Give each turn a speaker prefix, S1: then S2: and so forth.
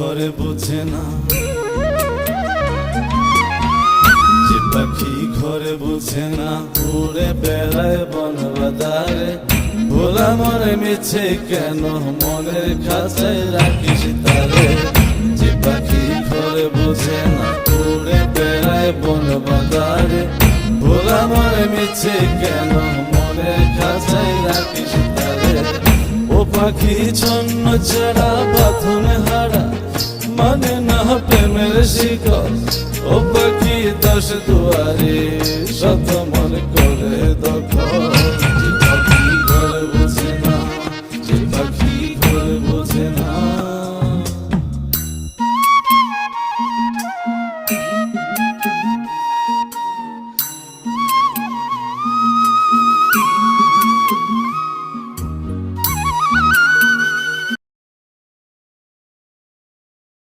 S1: ঘরে বোঝে না, যে পাখি ঘরে বোঝে না, উড়ে বেড়ায় বন বাদারে। ভোলা মনে মিছে কেন মনের খাঁচায় রাখিস তারে। যে পাখি ঘরে বোঝে না, উড়ে বেড়ায় বন বাদারে। ভোলা মনে মিছে কেন মনের খাঁচায় রাখিস তারে। ও পাখি ছন্ন ছাড়া বাঁধনে হারা, মানে না প্রেমের শিকল। ও পাখি দশ দুয়ারে শত মন কর